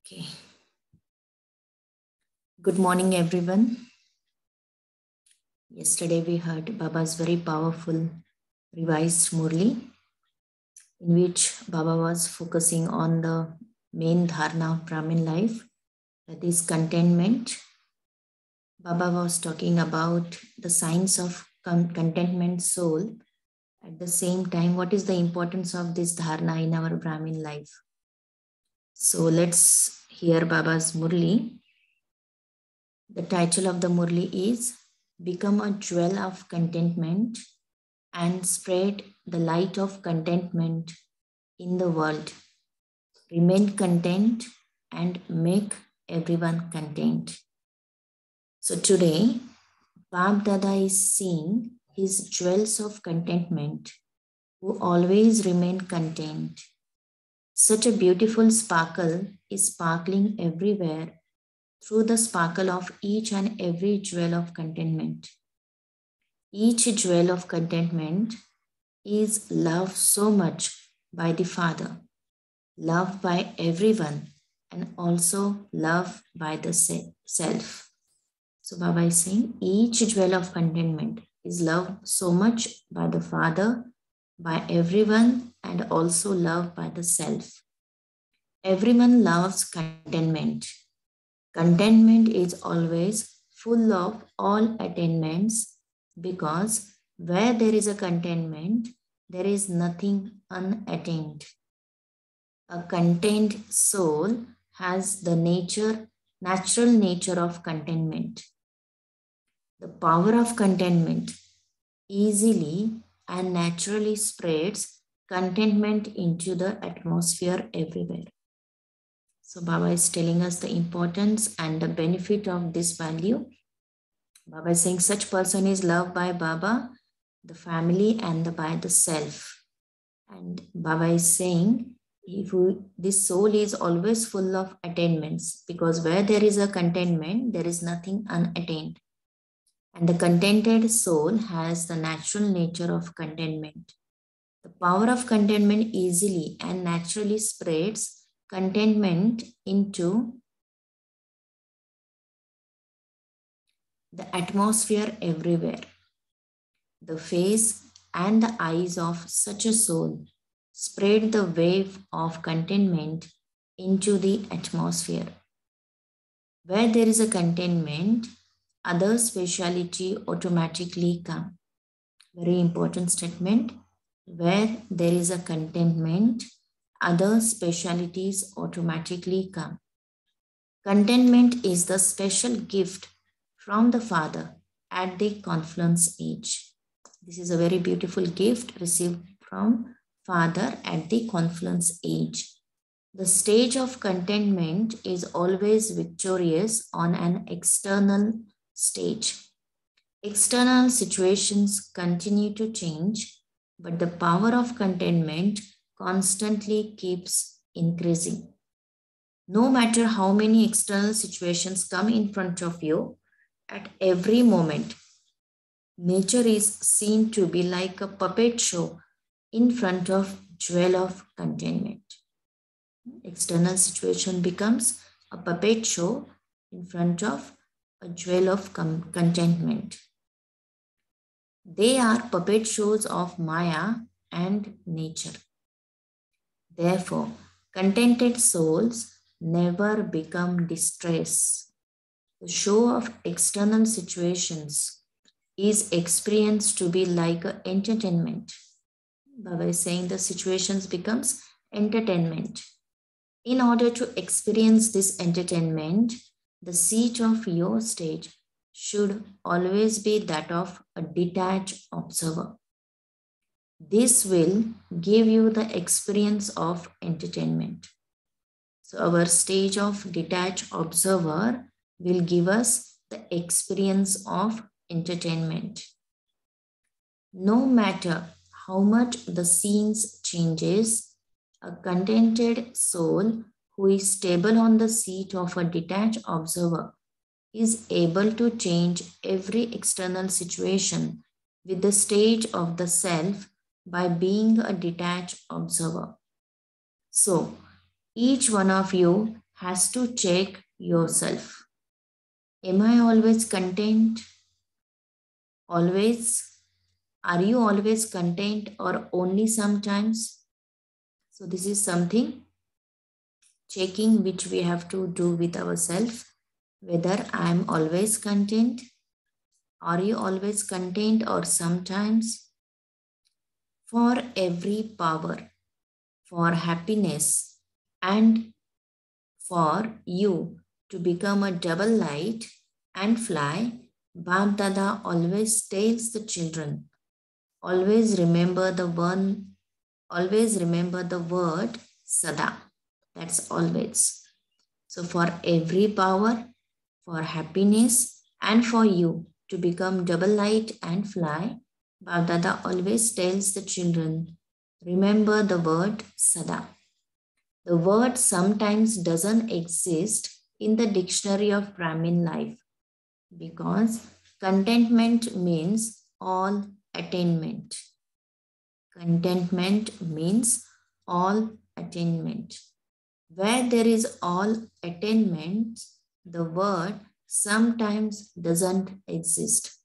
Okay. Good morning, everyone. Yesterday we heard Baba's very powerful revised Murli, in which Baba was focusing on the main dharana of Brahmin life, that is contentment. Baba was talking about the signs of contentment soul. At the same time, what is the importance of this dharana in our Brahmin life? So let's hear Baba's Murli. The title of the Murli is Become a Jewel of Contentment and Spread the Light of Contentment in the World. Remain content and make everyone content. So today, BAPDADA is seeing his jewels of contentment who always remain content. Such a beautiful sparkle is sparkling everywhere through the sparkle of each and every jewel of contentment. Each jewel of contentment is loved so much by the Father, loved by everyone, and also loved by the self. So Baba is saying each jewel of contentment is loved so much by the Father, by everyone, and also loved by the self. Everyone loves contentment. Contentment is always full of all attainments, because where there is a contentment, there is nothing unattained. A content soul has the natural nature of contentment. The power of contentment easily and naturally spreads contentment into the atmosphere everywhere. So Baba is telling us the importance and the benefit of this value. Baba is saying such person is loved by Baba, the family, and by the self. And Baba is saying this soul is always full of attainments, because where there is a contentment, there is nothing unattained. And the contented soul has the natural nature of contentment. The power of contentment easily and naturally spreads contentment into the atmosphere everywhere. The face and the eyes of such a soul spread the wave of contentment into the atmosphere. Where there is a contentment, other speciality automatically come. Very important statement. Where there is a contentment, other specialities automatically come. Contentment is the special gift from the Father at the confluence age. This is a very beautiful gift received from Father at the confluence age. The stage of contentment is always victorious on an external stage. External situations continue to change, but the power of contentment constantly keeps increasing. No matter how many external situations come in front of you, at every moment, nature is seen to be like a puppet show in front of jewel of contentment. External situation becomes a puppet show in front of a jewel of contentment. They are puppet shows of Maya and nature. Therefore, contented souls never become distressed. The show of external situations is experienced to be like an entertainment. Baba is saying the situations becomes entertainment. In order to experience this entertainment, the seat of your stage should always be that of a detached observer. This will give you the experience of entertainment. So our stage of detached observer will give us the experience of entertainment. No matter how much the scenes changes, a contented soul who is stable on the seat of a detached observer is able to change every external situation with the stage of the self by being a detached observer. So, each one of you has to check yourself. Am I always content? Always? Are you always content or only sometimes? So this is something checking which we have to do with ourselves, whether I am always content. Are you always content or sometimes? For every power, for happiness, and for you to become a double light and fly, BAPDADA always tells the children, always remember the word Sada. That's always. So for every power, for happiness, and for you to become double light and fly, BAPDADA always tells the children, remember the word Sada. The word sometimes doesn't exist in the dictionary of Brahmin life because contentment means all attainment. Contentment means all attainment. Where there is all attainment, the word sometimes doesn't exist.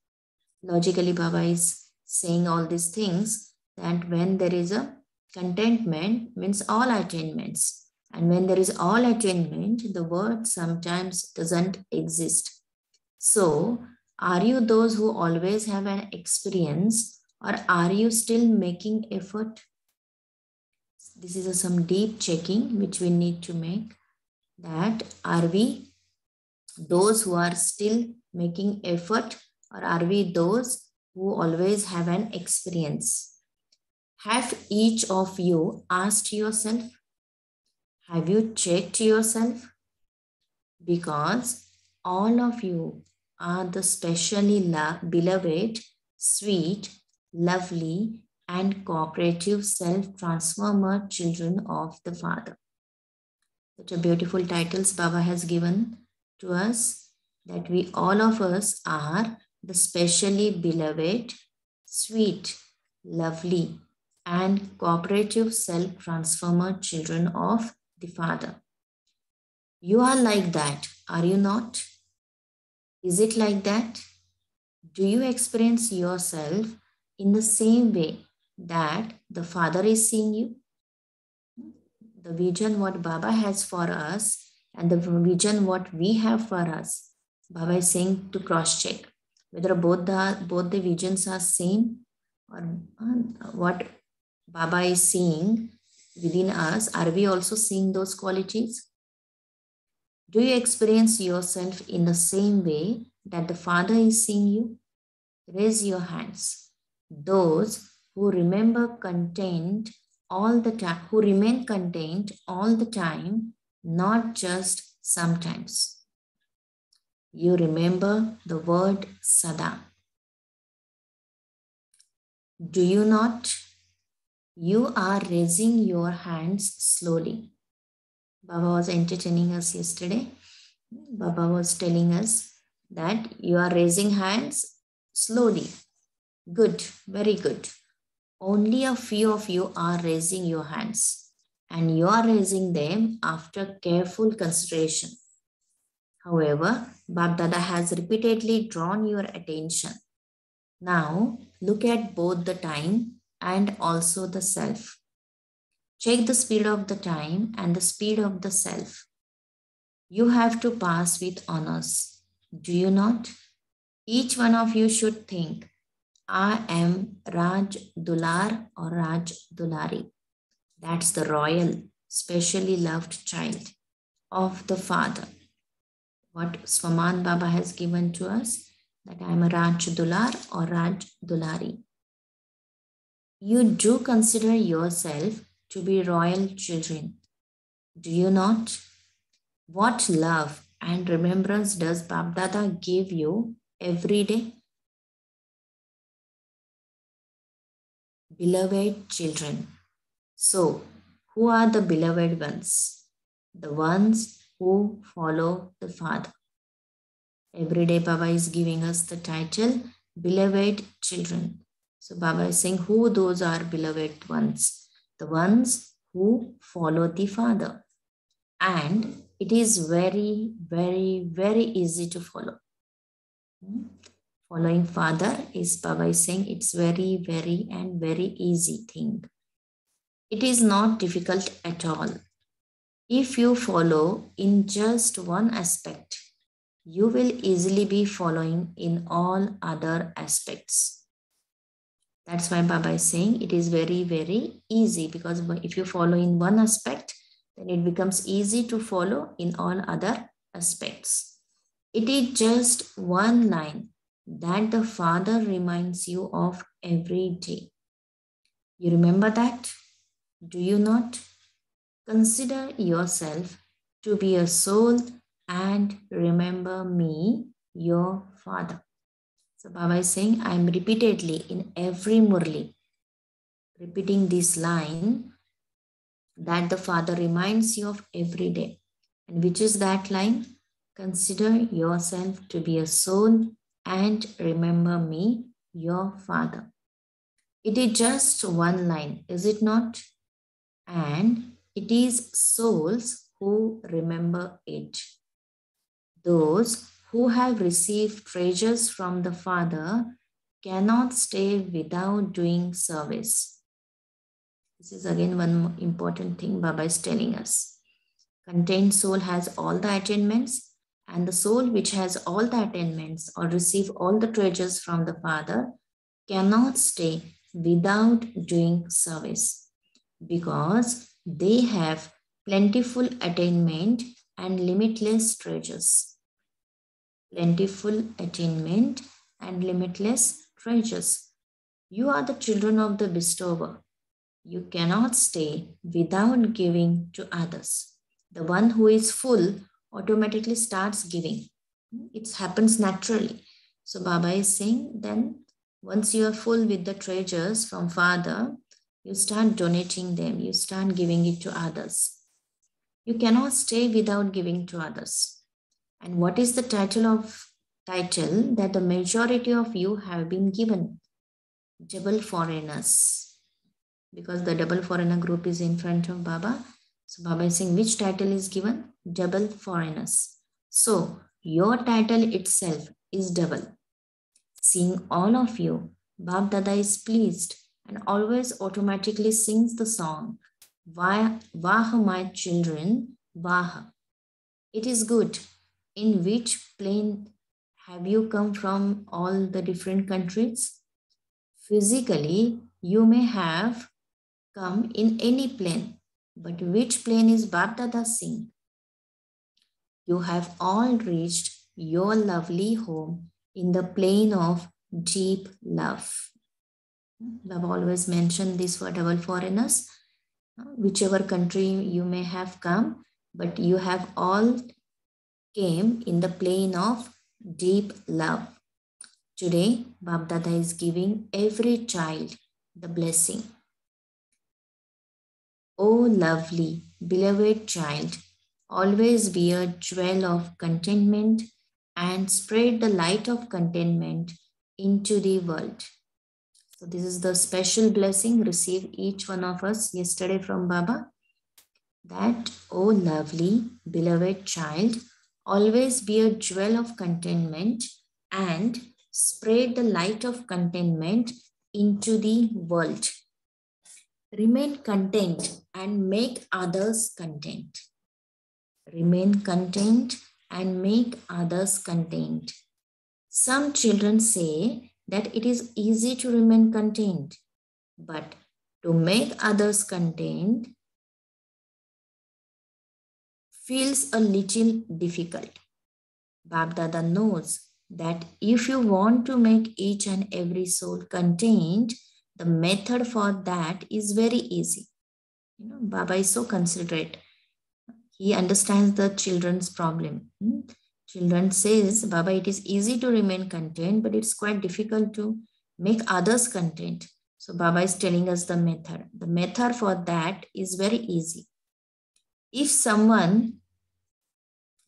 Logically, Baba is saying all these things that when there is a contentment means all attainments. And when there is all attainment, the word sometimes doesn't exist. So, are you those who always have an experience or are you still making effort? This is some deep checking which we need to make, that are we those who are still making effort or are we those who always have an experience? Have each of you asked yourself? Have you checked yourself? Because all of you are the specially beloved, sweet, lovely, and cooperative self-transformer children of the Father. Such a beautiful titles Baba has given to us, that we all of us are the specially beloved, sweet, lovely, and cooperative self-transformer children of the Father. You are like that, are you not? Is it like that? Do you experience yourself in the same way that the Father is seeing you? The vision what Baba has for us and the vision what we have for us, Baba is saying to cross-check whether both the visions are same, or what Baba is seeing within us, are we also seeing those qualities? Do you experience yourself in the same way that the Father is seeing you? Raise your hands. Those who remember content all the time, who remain content all the time, not just sometimes. You remember the word Sada. Do you not? You are raising your hands slowly. Baba was entertaining us yesterday. Baba was telling us that you are raising hands slowly. Good, very good. Only a few of you are raising your hands, and you are raising them after careful consideration. However, BAPDADA has repeatedly drawn your attention. Now, look at both the time and also the self. Check the speed of the time and the speed of the self. You have to pass with honors. Do you not? Each one of you should think, I am Raj Dular or Raj Dulari. That's the royal, specially loved child of the Father. What Swaman Baba has given to us, that I am a Raj Dular or Raj Dulari. You do consider yourself to be royal children. Do you not? What love and remembrance does BAPDADA give you every day? Beloved children. So, who are the beloved ones? The ones who follow the Father. Every day Baba is giving us the title, Beloved Children. So Baba is saying who those are beloved ones? The ones who follow the Father. And it is very, very, very easy to follow. Following father is, Baba is saying, it's very, very and very easy thing. It is not difficult at all. If you follow in just one aspect, you will easily be following in all other aspects. That's why Baba is saying it is very, very easy, because if you follow in one aspect, then it becomes easy to follow in all other aspects. It is just one line that the Father reminds you of every day. You remember that? Do you not? Consider yourself to be a soul and remember me, your Father. So Baba is saying, I am repeatedly in every Murli repeating this line that the Father reminds you of every day. And which is that line? Consider yourself to be a soul and remember me, your Father. It is just one line, is it not? And it is souls who remember it. Those who have received treasures from the Father cannot stay without doing service. This is again one important thing Baba is telling us. Contained soul has all the attainments, and the soul which has all the attainments or receive all the treasures from the Father cannot stay without doing service, because they have plentiful attainment and limitless treasures. Plentiful attainment and limitless treasures. You are the children of the bestower. You cannot stay without giving to others. The one who is full automatically starts giving. It happens naturally. So Baba is saying, then once you are full with the treasures from Father, you start donating them. You start giving it to others. You cannot stay without giving to others. And what is the title that the majority of you have been given? Double foreigners. Because the double foreigner group is in front of Baba. So Baba is saying, which title is given? Double foreigners. So your title itself is double. Seeing all of you, BAPDADA is pleased and always automatically sings the song, Vaha my children, Vaha. It is good. In which plane have you come from all the different countries? Physically, you may have come in any plane, but which plane is BAPDADA sing? You have all reached your lovely home in the plane of deep love. I've always mentioned this for double foreigners. Whichever country you may have come, but you have all came in the plane of deep love. Today, BAPDADA is giving every child the blessing. Oh lovely, beloved child, always be a jewel of contentment and spread the light of contentment into the world. So this is the special blessing received each one of us yesterday from Baba. That, oh lovely, beloved child, always be a jewel of contentment and spread the light of contentment into the world. Remain content and make others content. Remain content and make others content. Some children say that it is easy to remain content, but to make others content feels a little difficult. BAPDADA knows that if you want to make each and every soul content, the method for that is very easy. Baba is so considerate. He understands the children's problem. Children says, Baba, it is easy to remain content, but it's quite difficult to make others content. So Baba is telling us the method. The method for that is very easy. If someone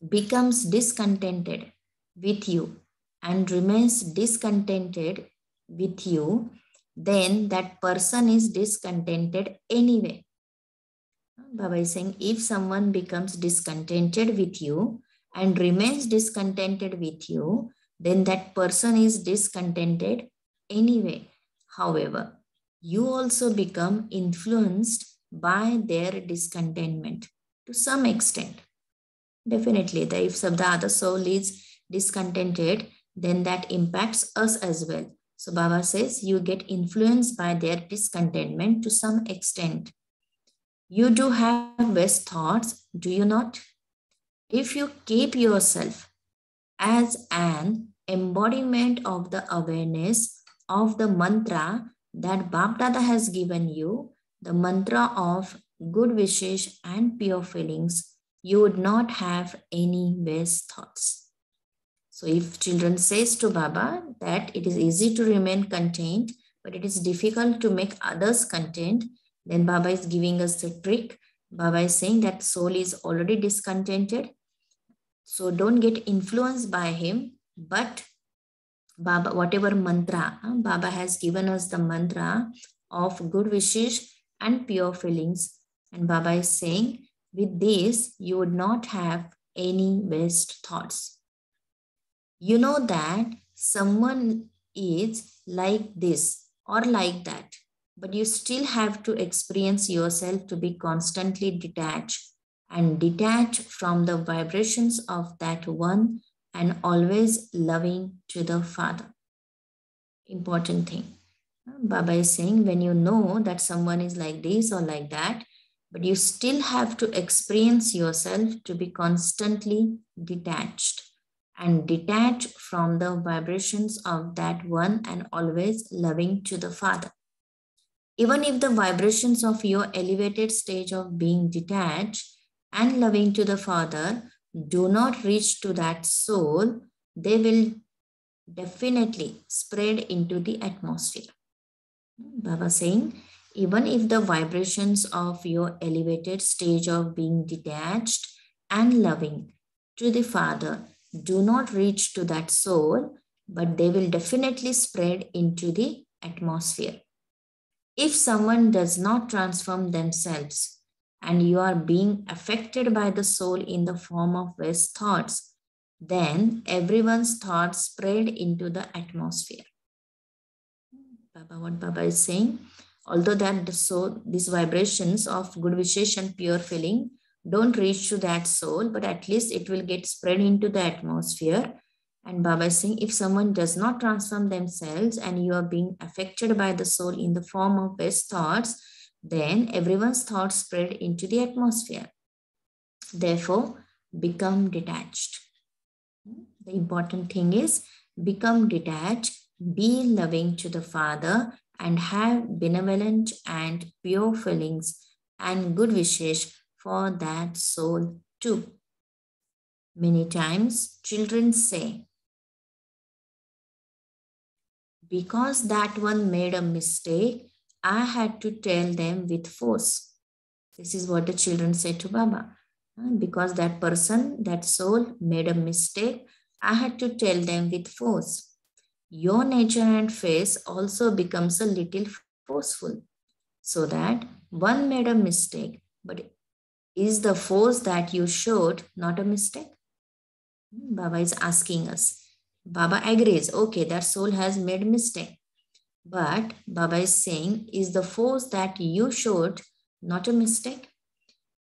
becomes discontented with you and remains discontented with you, then that person is discontented anyway. Baba is saying, if someone becomes discontented with you and remains discontented with you, then that person is discontented anyway. However, you also become influenced by their discontentment to some extent. Definitely, if the other soul is discontented, then that impacts us as well. So Baba says you get influenced by their discontentment to some extent. You do have best thoughts, do you not? If you keep yourself as an embodiment of the awareness of the mantra that BAPDADA has given you, the mantra of good wishes and pure feelings, you would not have any best thoughts. So if children says to Baba that it is easy to remain content, but it is difficult to make others content, then Baba is giving us the trick. Baba is saying that soul is already discontented. So don't get influenced by him, but Baba, whatever mantra, Baba has given us the mantra of good wishes and pure feelings. And Baba is saying, with this, you would not have any best thoughts. You know that someone is like this or like that, but you still have to experience yourself to be constantly detached and detach from the vibrations of that one and always loving to the Father. Important thing. Baba is saying when you know that someone is like this or like that, but you still have to experience yourself to be constantly detached and detach from the vibrations of that one and always loving to the Father. Even if the vibrations of your elevated stage of being detached and loving to the Father do not reach to that soul, they will definitely spread into the atmosphere. Baba saying, even if the vibrations of your elevated stage of being detached and loving to the Father do not reach to that soul, but they will definitely spread into the atmosphere. If someone does not transform themselves and you are being affected by the soul in the form of West thoughts, then everyone's thoughts spread into the atmosphere. Baba, what Baba is saying, although that these vibrations of good wishes and pure feeling don't reach to that soul, but at least it will get spread into the atmosphere. And Baba is saying, if someone does not transform themselves and you are being affected by the soul in the form of best thoughts, then everyone's thoughts spread into the atmosphere. Therefore, become detached. The important thing is become detached, be loving to the Father, and have benevolent and pure feelings and good wishes for that soul too. Many times children say, because that one made a mistake, I had to tell them with force. This is what the children say to Baba. Because that person, that soul made a mistake, I had to tell them with force. Your nature and face also becomes a little forceful. So that one made a mistake, but is the force that you showed not a mistake? Baba is asking us. Baba agrees, okay, that soul has made mistake. But Baba is saying, is the force that you showed not a mistake?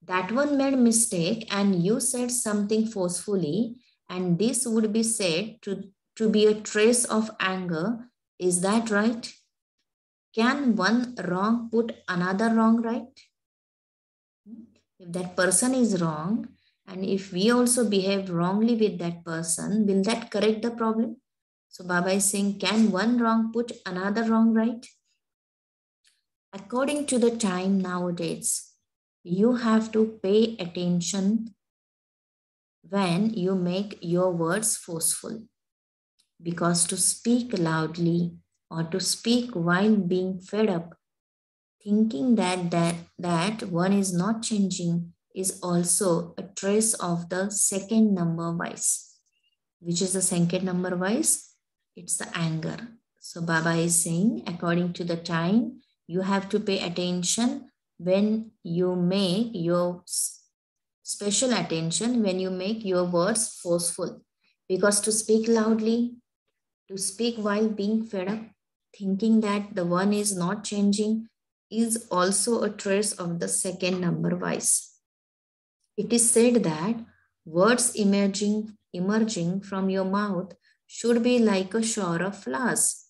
That one made mistake and you said something forcefully, and this would be said to be a trace of anger. Is that right? Can one wrong put another wrong right? If that person is wrong, and if we also behave wrongly with that person, will that correct the problem? So Baba is saying, can one wrong put another wrong right? According to the time nowadays, you have to pay attention when you make your words forceful. Because to speak loudly or to speak while being fed up, thinking that one is not changing, is also a trace of the second number vice. Which is the second number vice? It's the anger. So Baba is saying, according to the time, you have to pay attention when you make your special attention, when you make your words forceful. Because to speak loudly, to speak while being fed up, thinking that the one is not changing, is also a trace of the second number vice. It is said that words emerging from your mouth should be like a shower of flowers.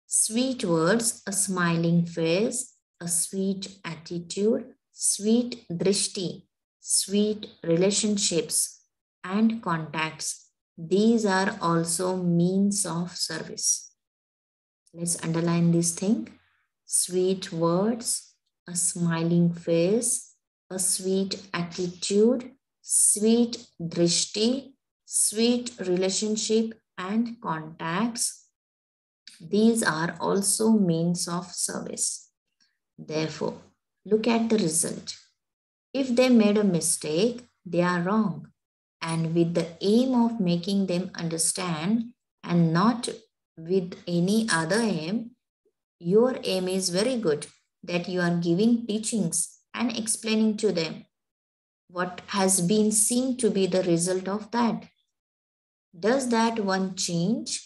Sweet words, a smiling face, a sweet attitude, sweet drishti, sweet relationships and contacts. These are also means of service. Let's underline this thing. Sweet words, a smiling face, a sweet attitude, sweet drishti, sweet relationship and contacts. These are also means of service. Therefore, look at the result. If they made a mistake, they are wrong. And with the aim of making them understand and not with any other aim, your aim is very good, that you are giving teachings and explaining to them what has been seen to be the result of that. Does that one change?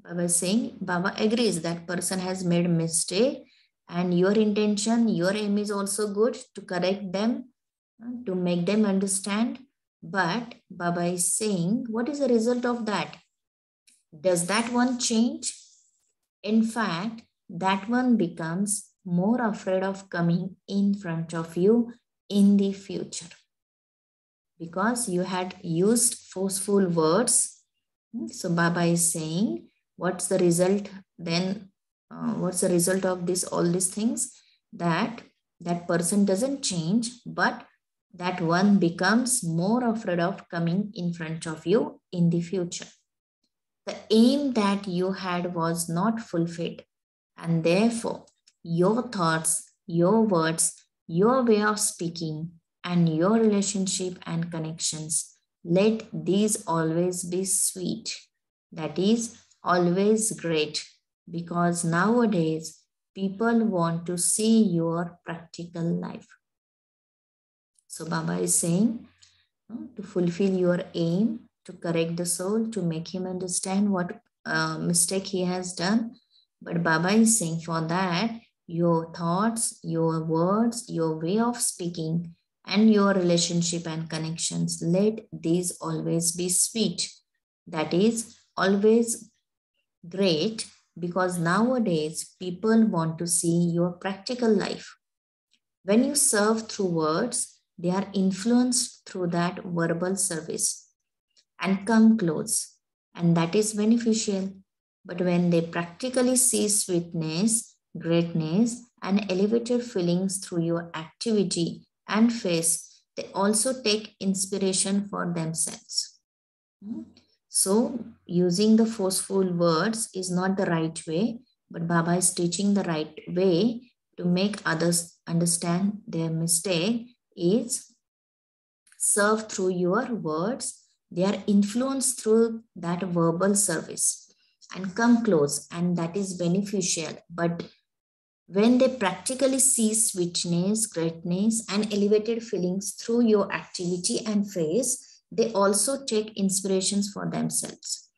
Baba is saying, Baba agrees that person has made a mistake and your intention, your aim is also good to correct them, to make them understand. But Baba is saying, what is the result of that? Does that one change? In fact, that one becomes more afraid of coming in front of you in the future. Because you had used forceful words. So Baba is saying, what's the result then? What's the result of this, all these things? That person doesn't change, but that one becomes more afraid of coming in front of you in the future. The aim that you had was not fulfilled, and therefore your thoughts, your words, your way of speaking, and your relationship and connections, let these always be sweet. That is, always great, because nowadays people want to see your practical life. So Baba is saying, to fulfill your aim, to correct the soul, to make him understand what mistake he has done. But Baba is saying, for that, your thoughts, your words, your way of speaking, and your relationship and connections, let these always be sweet. That is, always great, because nowadays people want to see your practical life. When you serve through words, they are influenced through that verbal service and come close, and that is beneficial. But when they practically see sweetness, greatness, and elevated feelings through your activity and face, they also take inspiration for themselves. So using the forceful words is not the right way, but Baba is teaching the right way to make others understand their mistake is serve through your words. They are influenced through that verbal service and come close, and that is beneficial. But when they practically see sweetness, greatness, and elevated feelings through your activity and face, they also take inspirations for themselves.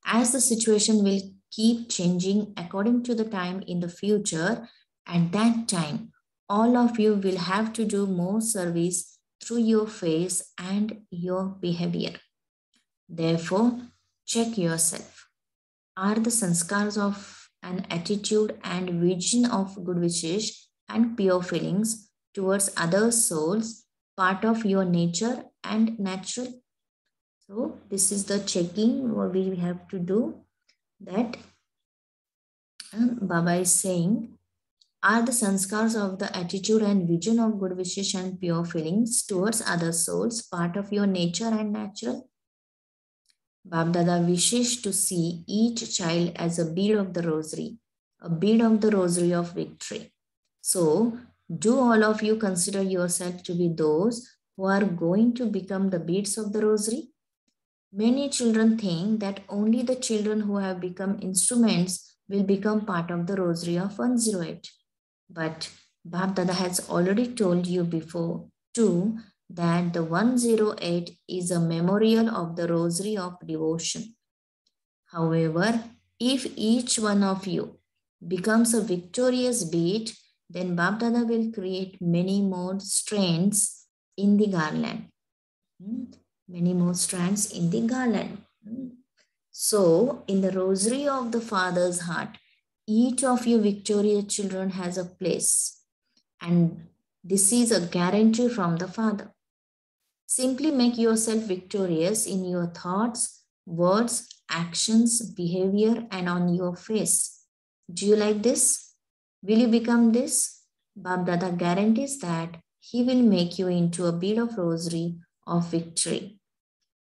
As the situation will keep changing according to the time in the future, at that time, all of you will have to do more service through your face and your behavior. Therefore, check yourself. Are the sanskars of an attitude and vision of good wishes and pure feelings towards other souls part of your nature and natural? So this is the checking what we have to do. That Baba is saying, are the sanskars of the attitude and vision of good wishes and pure feelings towards other souls part of your nature and natural? BAPDADA wishes to see each child as a bead of the rosary of victory. So, do all of you consider yourself to be those who are going to become the beads of the rosary? Many children think that only the children who have become instruments will become part of the rosary of 108. But BAPDADA has already told you before too that the 108 is a memorial of the rosary of devotion. However, if each one of you becomes a victorious beat, then BAPDADA will create many more strands in the garland. Many more strands in the garland. So, in the rosary of the Father's heart, each of you victorious children has a place. And this is a guarantee from the Father. Simply make yourself victorious in your thoughts, words, actions, behavior, and on your face. Do you like this? Will you become this? BAPDADA guarantees that he will make you into a bead of rosary of victory.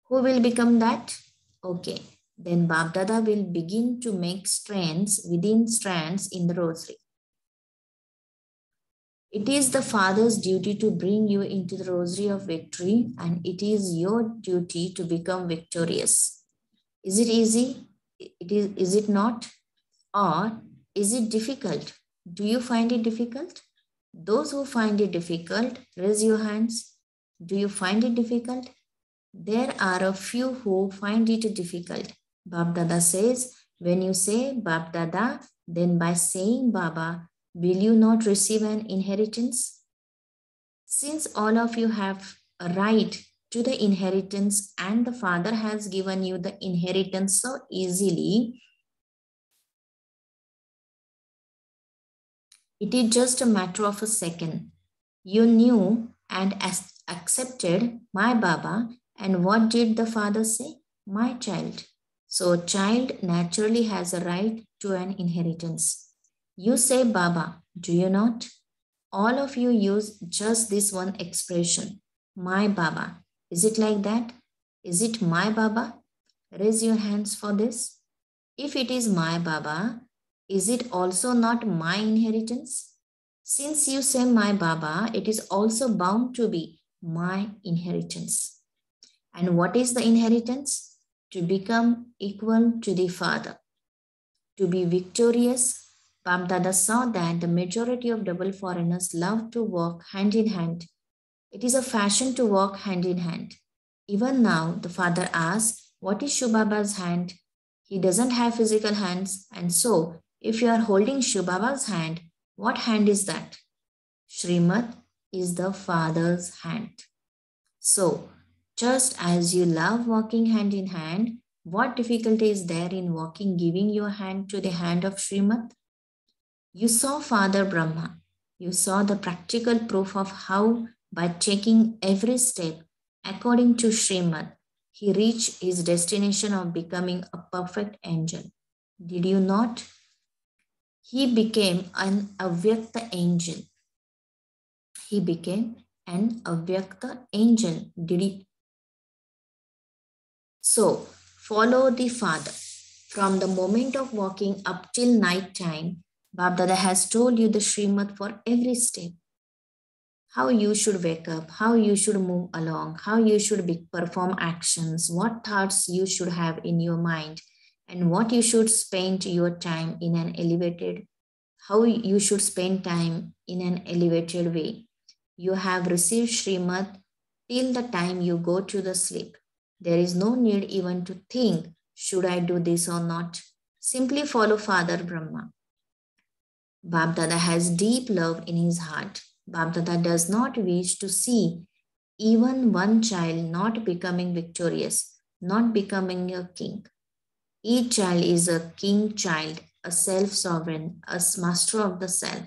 Who will become that? Okay, then BAPDADA will begin to make strands within strands in the rosary. It is the Father's duty to bring you into the rosary of victory, and it is your duty to become victorious. Is it easy? Is it not? Or is it difficult? Do you find it difficult? Those who find it difficult, raise your hands. Do you find it difficult? There are a few who find it difficult. BAPDADA says, when you say BAPDADA, then by saying Baba, will you not receive an inheritance? Since all of you have a right to the inheritance and the Father has given you the inheritance so easily, it is just a matter of a second. You knew and accepted my Baba, and what did the Father say? My child. So a child naturally has a right to an inheritance. You say Baba, do you not? All of you use just this one expression, my Baba. Is it like that? Is it my Baba? Raise your hands for this. If it is my Baba, is it also not my inheritance? Since you say my Baba, it is also bound to be my inheritance. And what is the inheritance? To become equal to the Father. To be victorious, BAPDADA saw that the majority of double foreigners love to walk hand in hand. It is a fashion to walk hand in hand. Even now, the Father asks, what is Shubaba's hand? He doesn't have physical hands, and so if you are holding Shubaba's hand, what hand is that? Srimad is the Father's hand. So, just as you love walking hand in hand, what difficulty is there in walking, giving your hand to the hand of Srimad? You saw Father Brahma. You saw the practical proof of how, by taking every step according to Srimad, he reached his destination of becoming a perfect angel. Did you not? He became an Avyakt angel. He became an Avyakt angel. Did he? So, follow the Father. From the moment of walking up till night time, BAPDADA has told you the Srimad for every step. How you should wake up, how you should move along, how you should perform actions, what thoughts you should have in your mind, and what you should spend your time in an elevated, how you should spend time in an elevated way. You have received Srimad till the time you go to the sleep. There is no need even to think, should I do this or not? Simply follow Father Brahma. BAPDADA has deep love in his heart. BAPDADA does not wish to see even one child not becoming victorious, not becoming a king. Each child is a king child, a self-sovereign, a master of the self.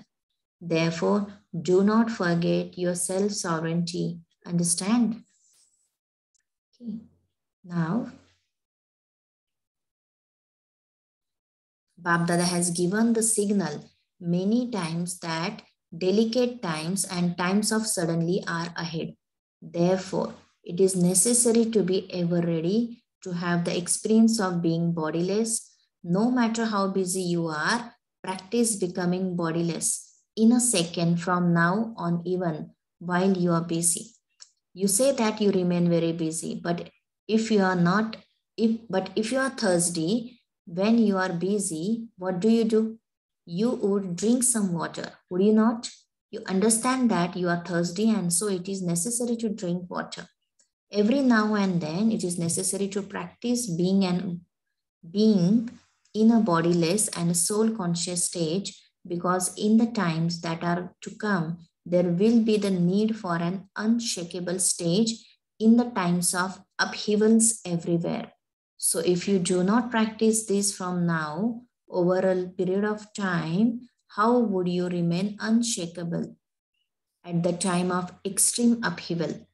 Therefore, do not forget your self-sovereignty. Understand? Okay. Now, BAPDADA has given the signal many times that delicate times and times of suddenly are ahead. Therefore, it is necessary to be ever ready to have the experience of being bodiless. No matter how busy you are, practice becoming bodiless in a second from now on, even while you are busy. You say that you remain very busy, but if you are thirsty, when you are busy, what do? You would drink some water, would you not? You understand that you are thirsty and so it is necessary to drink water. Every now and then it is necessary to practice being in a bodiless and soul conscious stage, because in the times that are to come, there will be the need for an unshakable stage in the times of upheavals everywhere. So if you do not practice this from now over a period of time, how would you remain unshakable at the time of extreme upheaval?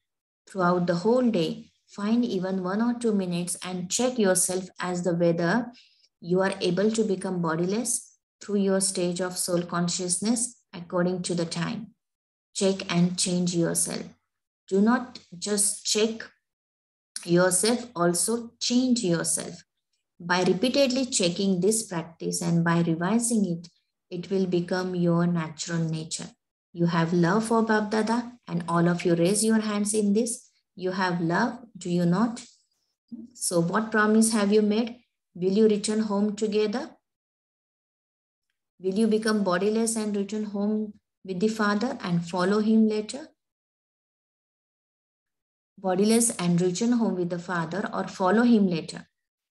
Throughout the whole day, find even 1 or 2 minutes and check yourself as the whether you are able to become bodiless through your stage of soul consciousness according to the time. Check and change yourself. Do not just check yourself, also change yourself. By repeatedly checking this practice and by revising it, it will become your natural nature. You have love for BAPDADA, and all of you raise your hands in this. You have love, do you not? So what promise have you made? Will you return home together? Will you become bodiless and return home with the Father and follow him later? Bodiless and return home with the Father or follow him later?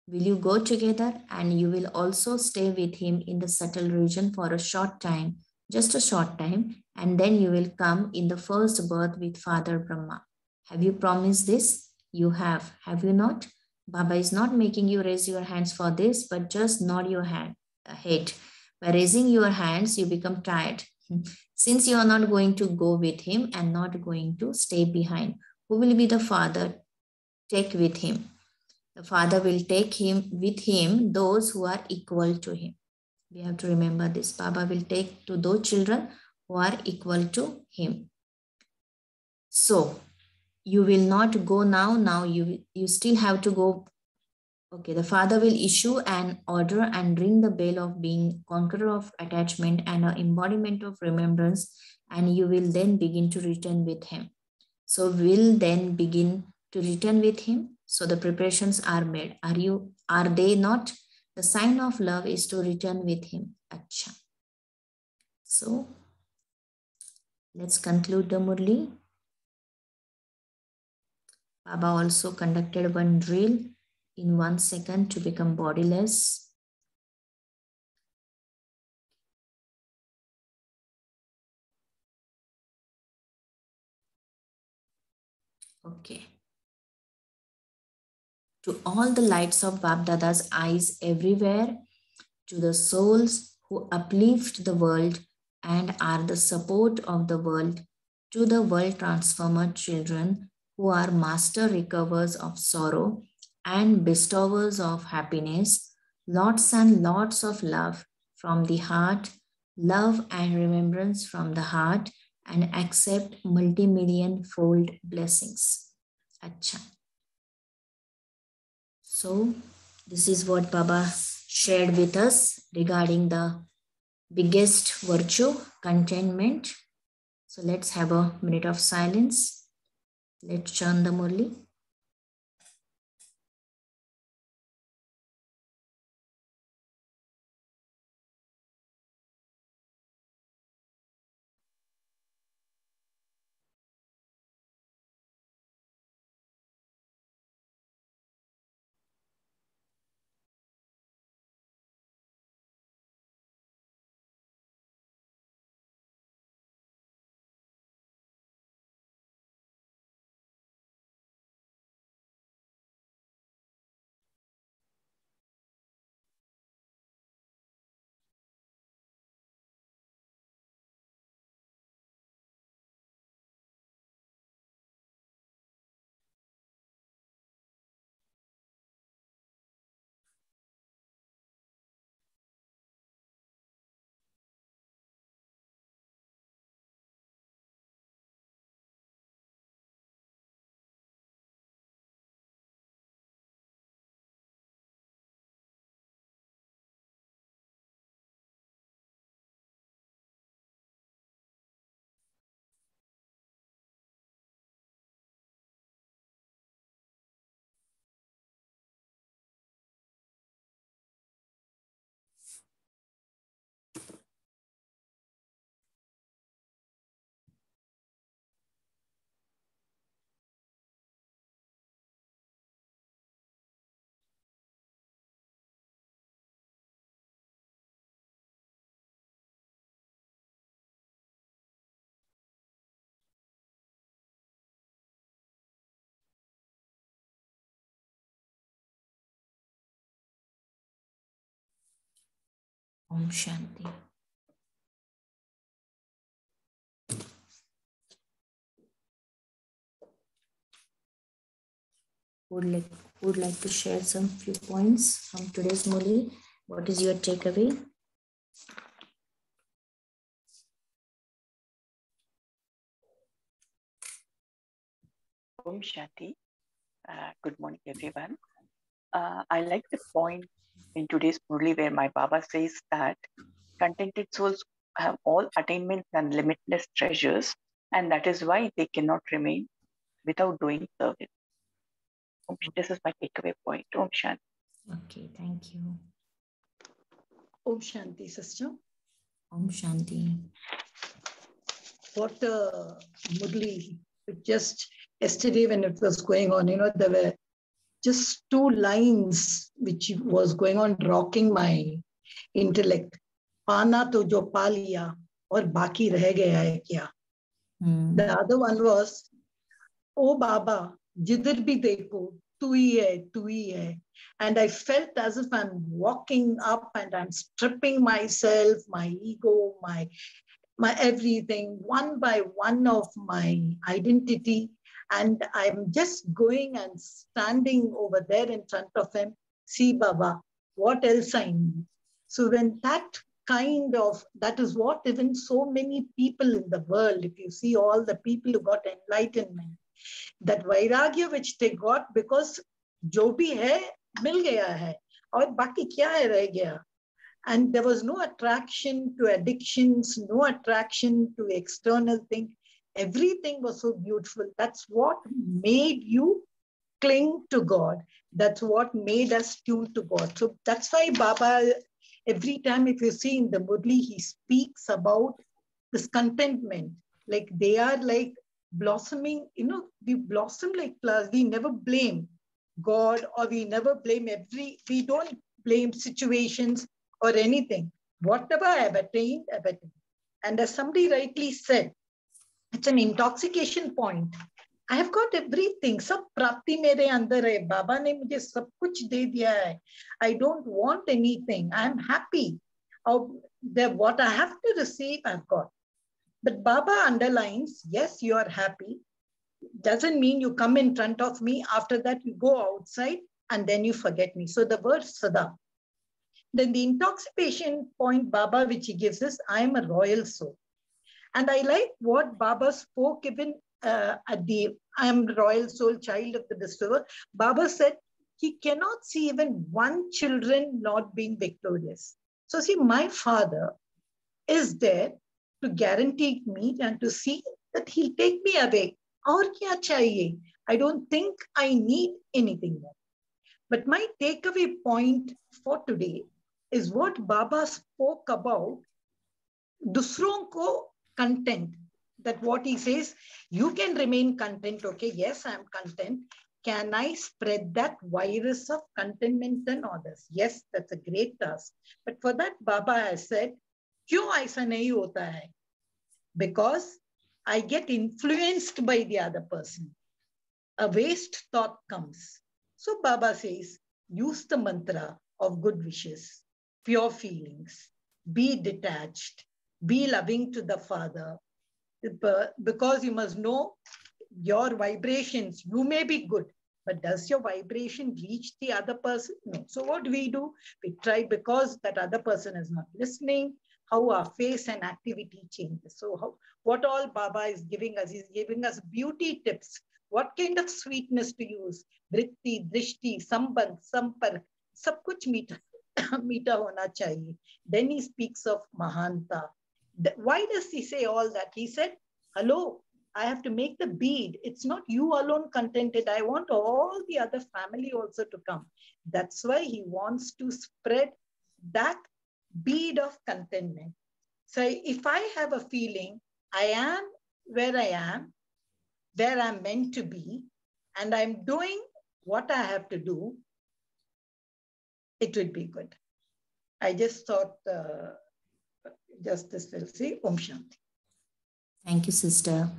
Will you go together and you will also stay with him in the subtle region for a short time, just a short time, and then you will come in the first birth with Father Brahma. Have you promised this? You have you not? Baba is not making you raise your hands for this, but just nod your head. By raising your hands, you become tired. Since you are not going to go with him and not going to stay behind, who will be the Father? Take with him. The Father will take him with him those who are equal to him. We have to remember this. Baba will take to those children who are equal to him. So you will not go now. Now you still have to go. Okay, the Father will issue an order and ring the bell of being conqueror of attachment and an embodiment of remembrance, and you will then begin to return with him. So will then begin to return with him. So the preparations are made. Are they not? The sign of love is to return with him. Acha. So let's conclude the Murli. Baba also conducted one drill in 1 second to become bodiless. Okay. To all the lights of BAPDADA's eyes everywhere, to the souls who uplift the world and are the support of the world, to the world transformer children who are master recoverers of sorrow and bestowers of happiness, lots and lots of love from the heart, love and remembrance from the heart, and accept multi-million fold blessings. Acha. So this is what Baba shared with us regarding the biggest virtue, contentment. So let's have a minute of silence. Let's chant the Murli. Om Shanti. Would like to share some few points from today's Murli? What is your takeaway? Om Shanti. Good morning, everyone. I like the point in today's Murli where my Baba says that contented souls have all attainments and limitless treasures, and that is why they cannot remain without doing service. This is my takeaway point. Om Shanti. Okay, thank you. Om Shanti, sister. Om Shanti. What Murli, just yesterday when it was going on, there were just two lines which was going on, rocking my intellect. Pana to jo pa liya aur baki reh gaya hai kya. The other one was, oh Baba, jidhar bhi dekho, tu hi hai. And I felt as if I'm walking up and I'm stripping myself, my ego, my everything, one by one of my identity. And I'm just going and standing over there in front of him. See, Baba, what else I need? So when that is what even so many people in the world, if you see all the people who got enlightenment, that vairagya which they got, because jo bhi hai, mil gaya hai. Aur baki kya hai reh gaya? And there was no attraction to addictions, no attraction to external things. Everything was so beautiful. That's what made you cling to God. That's what made us tune to God. So that's why Baba, every time if you see in the Murli, he speaks about this contentment. Like they are like blossoming, we blossom like flowers. We never blame God, or we never blame we don't blame situations or anything. Whatever I have attained, I've attained. And as somebody rightly said, it's an intoxication point. I have got everything. Sab prapti mere andar hai. Baba ne mujhe sab kuch de diya hai. I don't want anything. I'm happy. What I have to receive, I've got. But Baba underlines, yes, you are happy. Doesn't mean you come in front of me. After that, you go outside and then you forget me. So the word sada. Then the intoxication point, Baba, which he gives us, I am a royal soul. And I like what Baba spoke even at the, I am royal soul, child of the bestower. Baba said he cannot see even one children not being victorious. So see, my father is there to guarantee me and to see that he'll take me away. Aur kya chahiye? I don't think I need anything more. But my takeaway point for today is what Baba spoke about, dusron ko content. That what he says, you can remain content. Okay, yes, I'm content. Can I spread that virus of contentment on others? Yes, that's a great task. But for that, Baba has said, kyun aisa nahi hota hai? Because I get influenced by the other person. A waste thought comes. So Baba says, use the mantra of good wishes, pure feelings, be detached, be loving to the Father, because you must know your vibrations. You may be good, but does your vibration reach the other person? No. So what do? We try, because that other person is not listening, how our face and activity changes. So what all Baba is giving us? He's giving us beauty tips. What kind of sweetness to use? Vritti, drishti, sambandh, sampark, sab kuch meeta, meeta hona chahiye. Then he speaks of Mahanta. Why does he say all that? He said, hello, I have to make the bead. It's not you alone contented. I want all the other family also to come. That's why he wants to spread that bead of contentment. So if I have a feeling, I am where I am, where I'm meant to be, and I'm doing what I have to do, it would be good. I just thought Justice will say Om Shanti. Thank you, sister.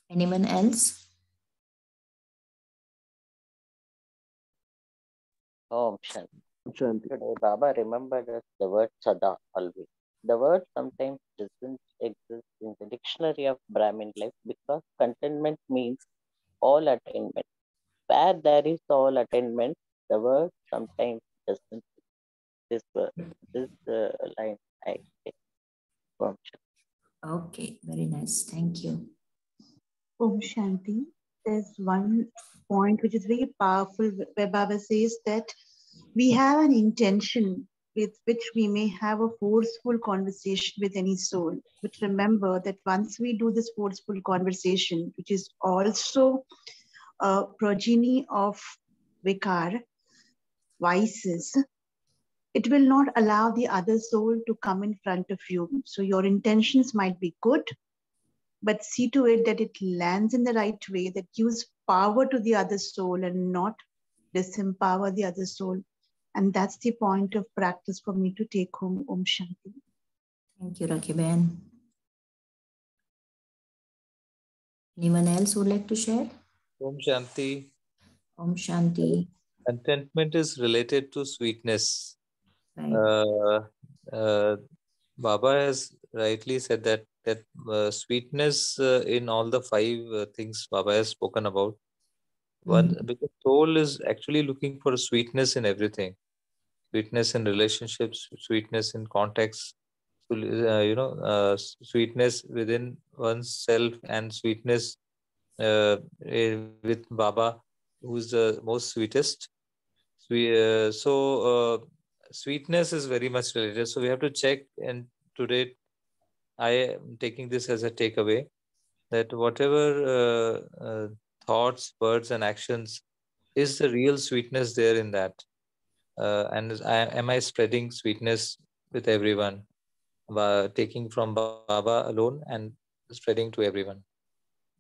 Anyone else? Om Shanti. Shanti. Today, Baba remembered us the word Sada always. The word sometimes doesn't exist in the dictionary of Brahmin life because contentment means all attainment. Where there is all attainment, the word sometimes doesn't. This word, this line I take from Okay, very nice. Thank you. Om Shanti. There's one point which is very powerful where Baba says that we have an intention with which we may have a forceful conversation with any soul. But remember that once we do this forceful conversation, which is also a progeny of vikar, vices, it will not allow the other soul to come in front of you. So your intentions might be good, but see to it that it lands in the right way, that gives power to the other soul and not disempower the other soul. And that's the point of practice for me to take home. Om Shanti. Thank you, Rakiben. Anyone else would like to share? Om Shanti. Om Shanti. Contentment is related to sweetness. Right. Baba has rightly said that sweetness in all the five things Baba has spoken about. One, because soul is actually looking for sweetness in everything, sweetness in relationships, sweetness in context, sweetness within oneself, and sweetness with Baba, who's the most sweetest. Sweetness is very much related. So we have to check, and today I am taking this as a takeaway that whatever thoughts, words, and actions, is the real sweetness there in that? Am I spreading sweetness with everyone, taking from Baba alone and spreading to everyone,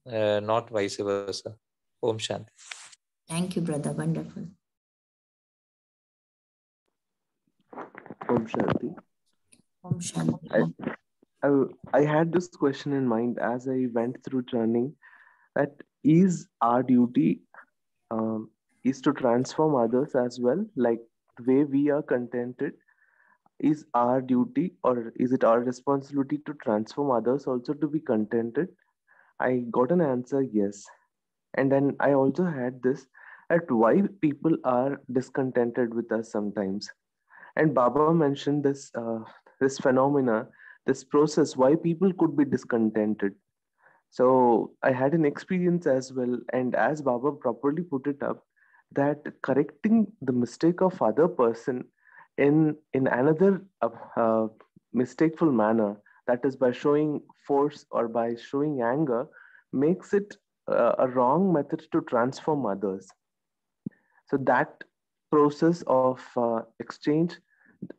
not vice versa? Om Shanti. Thank you, brother. Wonderful. Om Shanti. Om Shanti. I had this question in mind as I went through churning, that is our duty is to transform others as well, like the way we are contented. Is our duty, or is it our responsibility to transform others also to be contented? I got an answer, yes. And then I also had this, at why people are discontented with us sometimes. And Baba mentioned this phenomena, this process, why people could be discontented. So I had an experience as well, and as Baba properly put it up, that correcting the mistake of other person in another mistakeful manner, that is by showing force or by showing anger, makes it a wrong method to transform others. So that process of exchange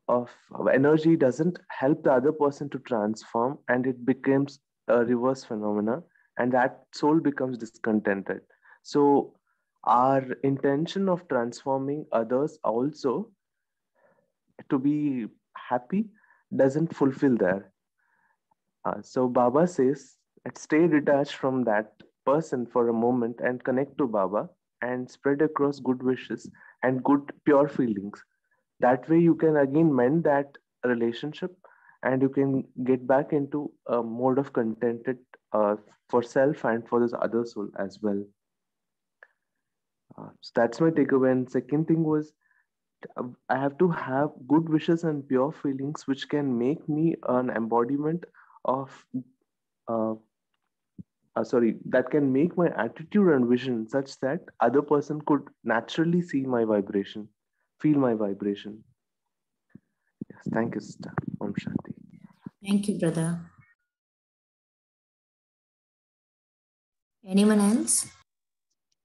of energy doesn't help the other person to transform, and it becomes a reverse phenomena, and that soul becomes discontented. So our intention of transforming others also to be happy doesn't fulfill there. So Baba says, stay detached from that person for a moment and connect to Baba and spread across good wishes and good pure feelings. That way you can again mend that relationship, and you can get back into a mode of contented for self and for this other soul as well. So that's my takeaway. And second thing was, I have to have good wishes and pure feelings which can make me an embodiment of that can make my attitude and vision such that other person could naturally see my vibration, feel my vibration. Yes, thank you, sister. Om Shanti. Thank you, brother. Anyone else?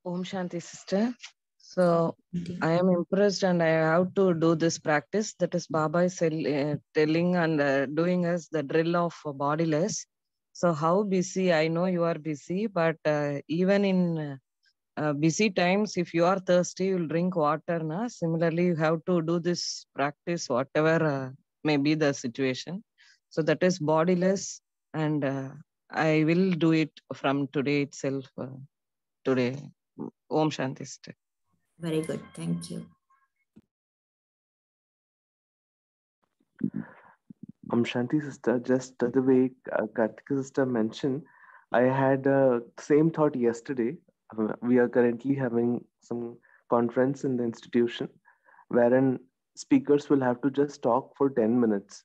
Om Shanti, sister. So I am impressed, and I have to do this practice. That is Baba is telling and doing us the drill of bodiless. So how busy? I know you are busy, but even in busy times, if you are thirsty, you will drink water. Na? Similarly, you have to do this practice, whatever may be the situation. So that is bodiless, and I will do it from today itself. Today. Om Shanti. Very good. Thank you. Shanti sister, just the way Kartika sister mentioned, I had same thought yesterday. We are currently having some conference in the institution wherein speakers will have to just talk for 10 minutes.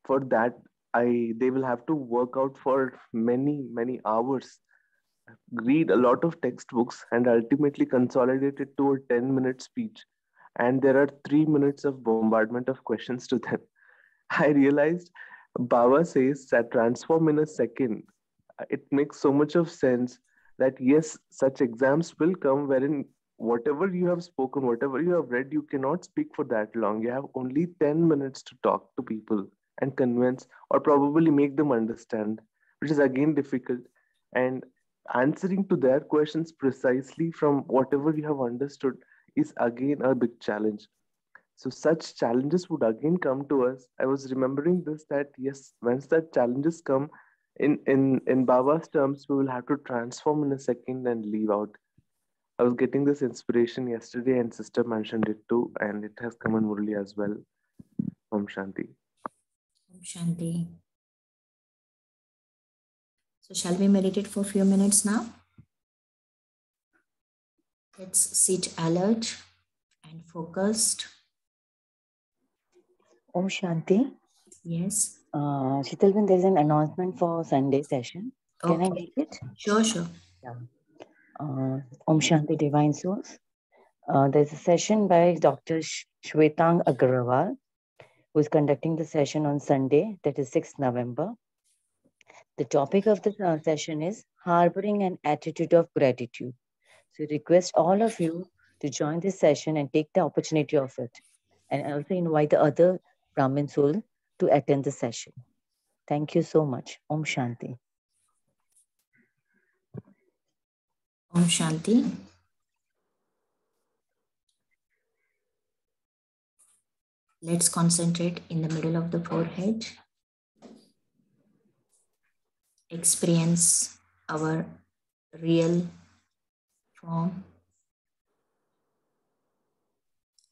For that, they will have to work out for many hours, read a lot of textbooks, and ultimately consolidate it to a 10-minute speech. And there are 3 minutes of bombardment of questions to them. I realized Baba says that transform in a second. It makes so much of sense that yes, such exams will come wherein whatever you have spoken, whatever you have read, you cannot speak for that long. You have only 10 minutes to talk to people and convince or probably make them understand, which is again difficult. And answering to their questions precisely from whatever you have understood is again a big challenge. So such challenges would again come to us. I was remembering this that yes, once that challenges come, in Baba's terms, we will have to transform in a second and leave out. I was getting this inspiration yesterday, and sister mentioned it too, and it has come in Murli as well. Om Shanti. Om Shanti. So shall we meditate for a few minutes now? Let's sit alert and focused. Om Shanti. Yes. Shitalvin, there's an announcement for Sunday session. Can I make it? Sure. Yeah. Om Shanti Divine Source. There's a session by Dr. Shwetang Agrawal, who is conducting the session on Sunday, that is 6th November. The topic of the session is harboring an attitude of gratitude. So request all of you to join this session and take the opportunity of it. And also invite the other Brahmin soul to attend the session. Thank you so much. Om Shanti. Om Shanti. Let's concentrate in the middle of the forehead. Experience our real form.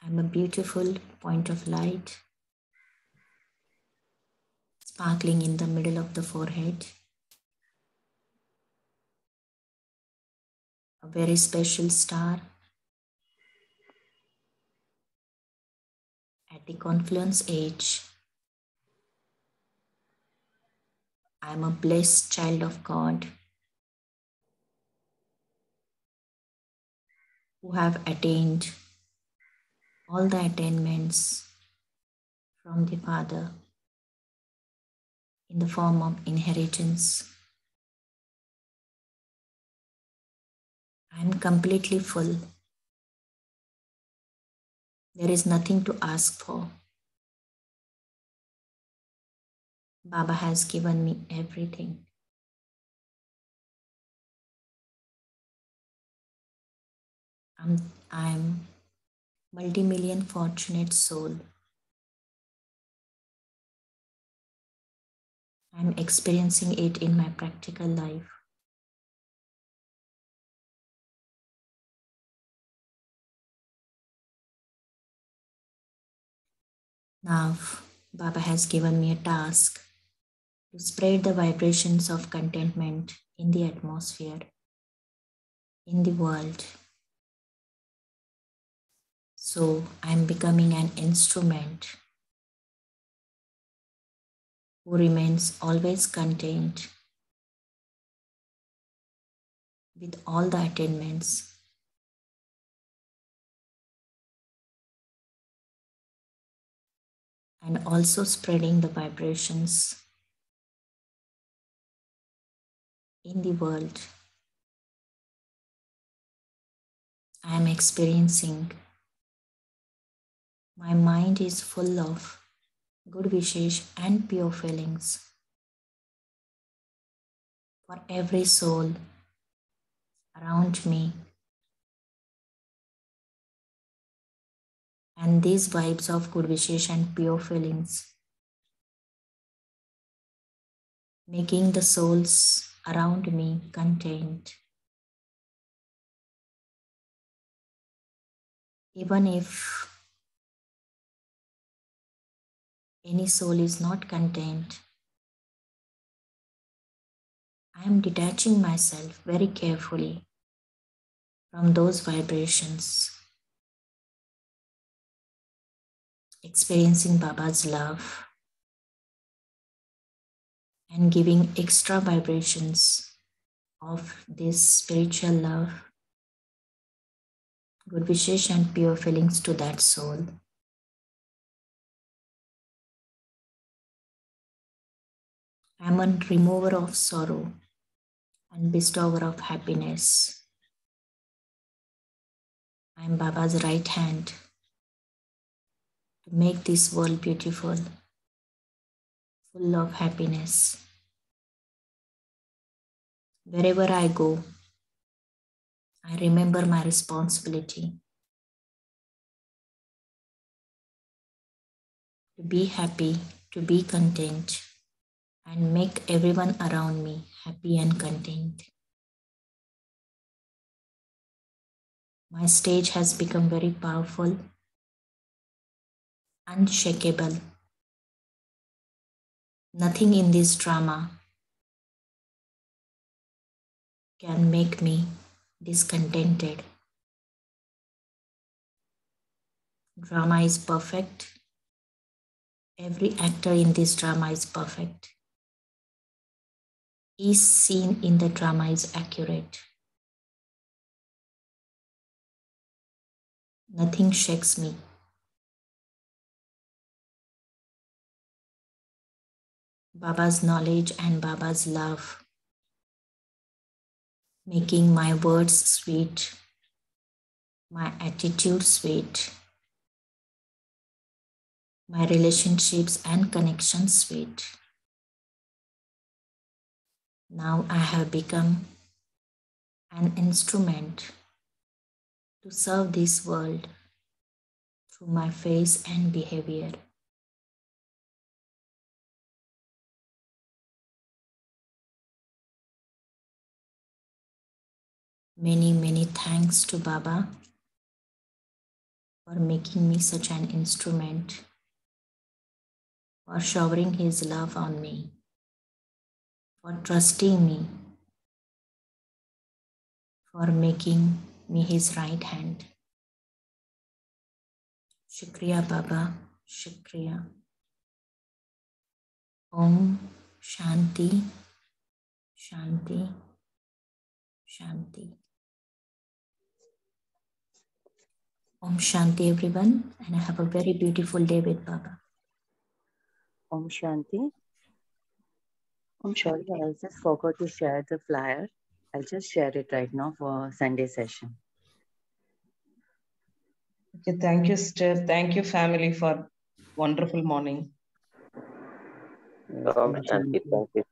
I'm a beautiful point of light, sparkling in the middle of the forehead. A very special star at the confluence age. I am a blessed child of God who have attained all the attainments from the Father in the form of inheritance. I am completely full. There is nothing to ask for. Baba has given me everything. I'm multi-million fortunate soul. I'm experiencing it in my practical life. Now, Baba has given me a task to spread the vibrations of contentment in the atmosphere, in the world. So I'm becoming an instrument who remains always content with all the attainments. And also spreading the vibrations in the world. I am experiencing my mind is full of good wishes and pure feelings for every soul around me. And these vibes of good wishes and pure feelings making the souls around me content. Even if any soul is not content, I am detaching myself very carefully from those vibrations, experiencing Baba's love and giving extra vibrations of this spiritual love, good wishes and pure feelings to that soul. I am a remover of sorrow and bestower of happiness. I am Baba's right hand to make this world beautiful, full of happiness. Wherever I go, I remember my responsibility to be happy, to be content, and make everyone around me happy and content. My stage has become very powerful, unshakable. Nothing in this drama can make me discontented. Drama is perfect. Every actor in this drama is perfect. Each scene in the drama is accurate. Nothing shakes me. Baba's knowledge and Baba's love, making my words sweet, my attitude sweet, my relationships and connections sweet. Now I have become an instrument to serve this world through my face and behavior. Many, many thanks to Baba for making me such an instrument, for showering his love on me, for trusting me, for making me his right hand. Shukriya Baba, Shukriya. Om Shanti, Shanti, Shanti. Om Shanti everyone, and have a very beautiful day with Baba. Om Shanti. Sorry, I just forgot to share the flyer. I'll just share it right now for Sunday session. Okay, thank you, sister. Thank you, family, for wonderful morning. Om Shanti. Thank you.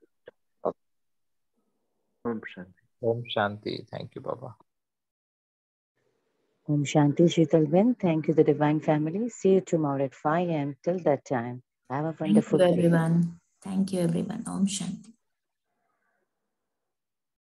Om Shanti. Om Shanti. Thank you, Baba. Om Shanti, Sheetalben. Thank you, the Divine Family. See you tomorrow at 5 a.m. Till that time, have a wonderful day. Thank you, everyone. Thank you, everyone. Om Shanti.